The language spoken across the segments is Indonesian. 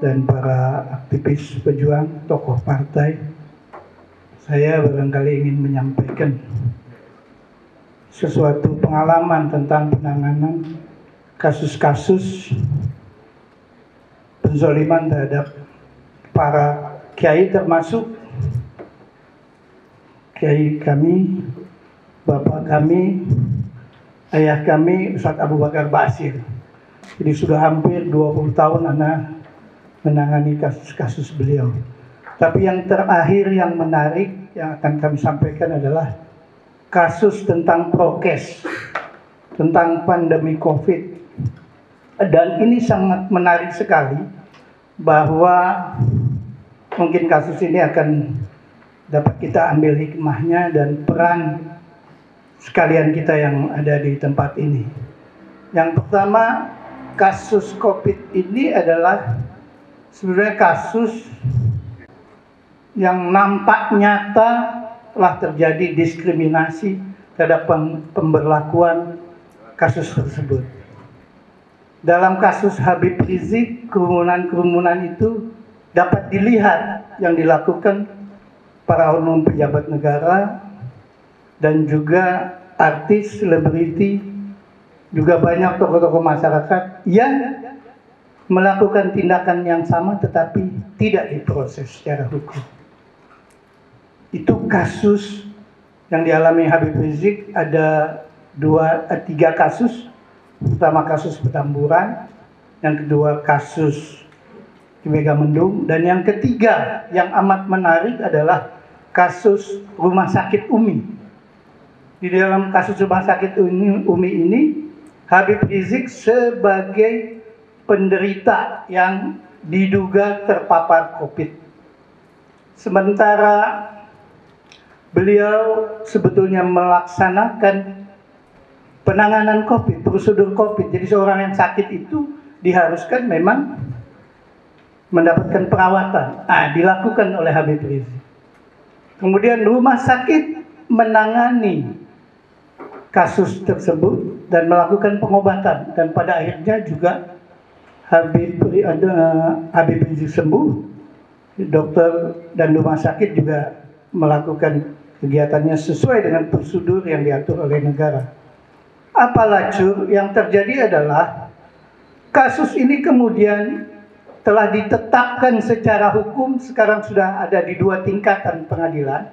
dan para aktivis pejuang, tokoh partai, saya barangkali ingin menyampaikan sesuatu pengalaman tentang penanganan kasus-kasus penzoliman terhadap para kiai, termasuk kiai kami, bapak kami, ayah kami, Ustadz Abu Bakar Basir. Jadi sudah hampir 20 tahun Ana menangani kasus-kasus beliau. Tapi yang terakhir yang menarik yang akan kami sampaikan adalah kasus tentang prokes, tentang pandemi COVID. Dan ini sangat menarik sekali bahwa mungkin kasus ini akan dapat kita ambil hikmahnya dan peran sekalian kita yang ada di tempat ini. Yang pertama, kasus COVID ini adalah sebenarnya kasus yang nampak nyata telah terjadi diskriminasi terhadap pemberlakuan kasus tersebut. Dalam kasus Habib Rizik, kerumunan-kerumunan itu dapat dilihat yang dilakukan para oknum pejabat negara dan juga artis, selebriti, juga banyak tokoh-tokoh masyarakat yang melakukan tindakan yang sama tetapi tidak diproses secara hukum. Itu kasus yang dialami Habib Rizik ada 3 kasus. Pertama kasus Petamburan, yang kedua kasus di Megamendung, dan yang ketiga yang amat menarik adalah kasus Rumah Sakit Umi. Di dalam kasus Rumah Sakit Umi ini, Habib Rizik sebagai penderita yang diduga terpapar COVID. Sementara beliau sebetulnya melaksanakan penanganan COVID, prosedur COVID. Jadi seorang yang sakit itu diharuskan memang mendapatkan perawatan. Dilakukan oleh Habib Rizik. Kemudian rumah sakit menangani kasus tersebut dan melakukan pengobatan. Dan pada akhirnya juga Habib Rizik sembuh. Dokter dan rumah sakit juga melakukan kegiatannya sesuai dengan prosedur yang diatur oleh negara. Apalagi yang terjadi adalah kasus ini kemudian telah ditetapkan secara hukum, sekarang sudah ada di 2 tingkatan pengadilan.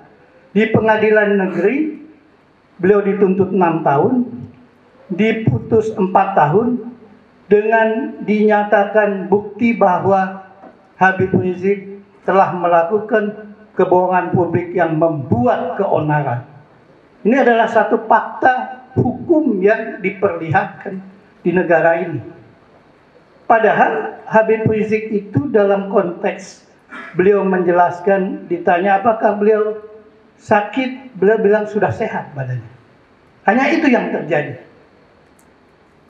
Di pengadilan negeri beliau dituntut 6 tahun, diputus 4 tahun dengan dinyatakan bukti bahwa Habib Rizik telah melakukan kebohongan publik yang membuat keonaran. Ini adalah satu fakta hukum yang diperlihatkan di negara ini. Padahal Habib Rizik itu dalam konteks beliau menjelaskan, ditanya apakah beliau sakit, beliau bilang sudah sehat badannya. Hanya itu yang terjadi.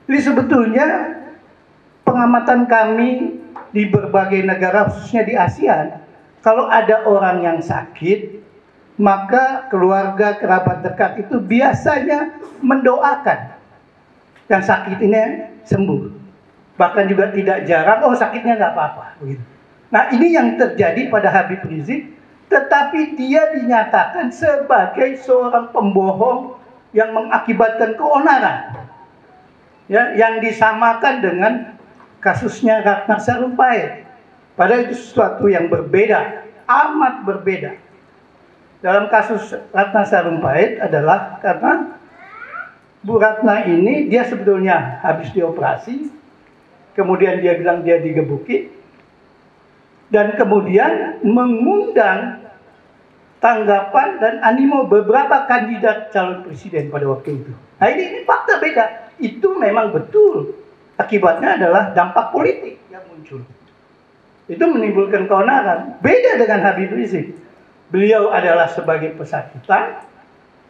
Jadi sebetulnya pengamatan kami di berbagai negara, khususnya di ASEAN, kalau ada orang yang sakit, maka keluarga kerabat dekat itu biasanya mendoakan yang sakit ini sembuh. Bahkan juga tidak jarang, sakitnya nggak apa-apa. Nah ini yang terjadi pada Habib Rizik, tetapi dia dinyatakan sebagai seorang pembohong yang mengakibatkan keonaran. Ya, yang disamakan dengan kasusnya Ratna Sarumpait. Padahal itu sesuatu yang berbeda, amat berbeda. Dalam kasus Ratna Sarumpait adalah karena Bu Ratna ini dia sebetulnya habis dioperasi, kemudian dia bilang dia digebuki, dan kemudian mengundang tanggapan dan animo beberapa kandidat calon presiden pada waktu itu. Nah ini fakta beda. Itu memang betul. Akibatnya adalah dampak politik yang muncul. Itu menimbulkan keonaran. Beda dengan Habib Rizik. Beliau adalah sebagai pesakitan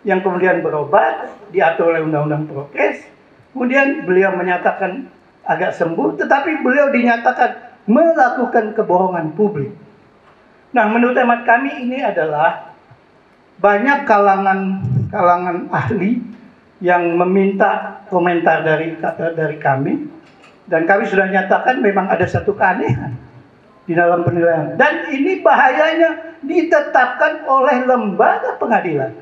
yang kemudian berobat, diatur oleh undang-undang prokes. Kemudian beliau menyatakan agak sembuh, tetapi beliau dinyatakan melakukan kebohongan publik. Nah, menurut hemat kami ini adalah banyak kalangan ahli yang meminta komentar dari kami, dan kami sudah nyatakan memang ada satu keanehan. di dalam penilaian. Dan ini bahayanya ditetapkan oleh lembaga pengadilan.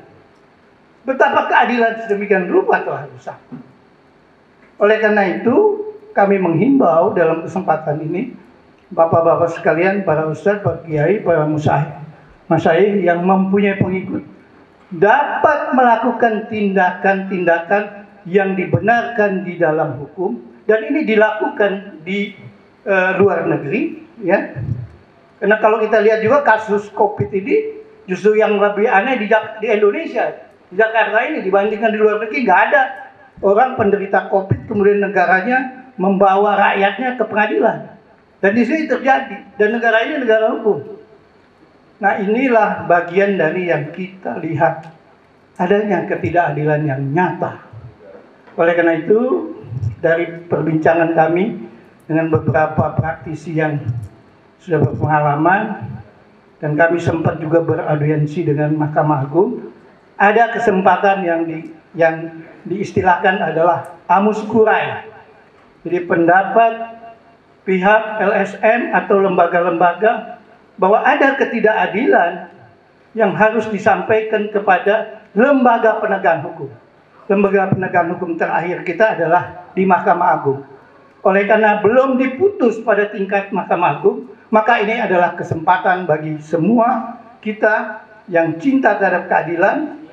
Betapa keadilan sedemikian rupa telah rusak. Oleh karena itu, kami menghimbau dalam kesempatan ini, Bapak-bapak sekalian, para ustadz, para kiai, para masyayikh yang mempunyai pengikut, dapat melakukan tindakan-tindakan yang dibenarkan di dalam hukum, dan ini dilakukan di luar negeri, ya. Karena kalau kita lihat juga kasus COVID ini, justru yang lebih aneh di Indonesia, di Jakarta ini dibandingkan di luar negeri, nggak ada orang penderita COVID kemudian negaranya membawa rakyatnya ke pengadilan. Dan di sini terjadi, dan negara ini negara hukum. Nah, inilah bagian dari yang kita lihat, adanya ketidakadilan yang nyata. Oleh karena itu, dari perbincangan kami dengan beberapa praktisi yang sudah berpengalaman, dan kami sempat juga beraudiensi dengan Mahkamah Agung, ada kesempatan yang diistilahkan adalah amus kurai. Jadi pendapat pihak LSM atau lembaga-lembaga bahwa ada ketidakadilan yang harus disampaikan kepada lembaga penegakan hukum. Lembaga penegakan hukum terakhir kita adalah di Mahkamah Agung. Oleh karena belum diputus pada tingkat Mahkamah Agung, maka ini adalah kesempatan bagi semua kita yang cinta terhadap keadilan,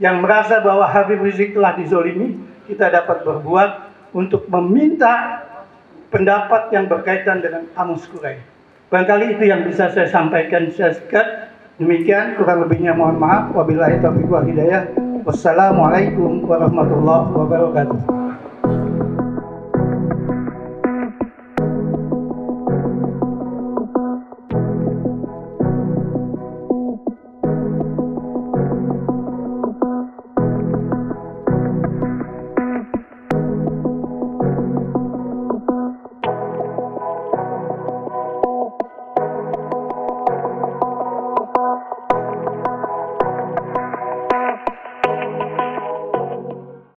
yang merasa bahwa Habib Rizik telah dizolimi, kita dapat berbuat untuk meminta pendapat yang berkaitan dengan amus kurai. Barangkali itu yang bisa saya sampaikan secara singkat. Demikian, kurang lebihnya mohon maaf. Wabillahi taufiq wal hidayah. Wassalamualaikum warahmatullahi wabarakatuh.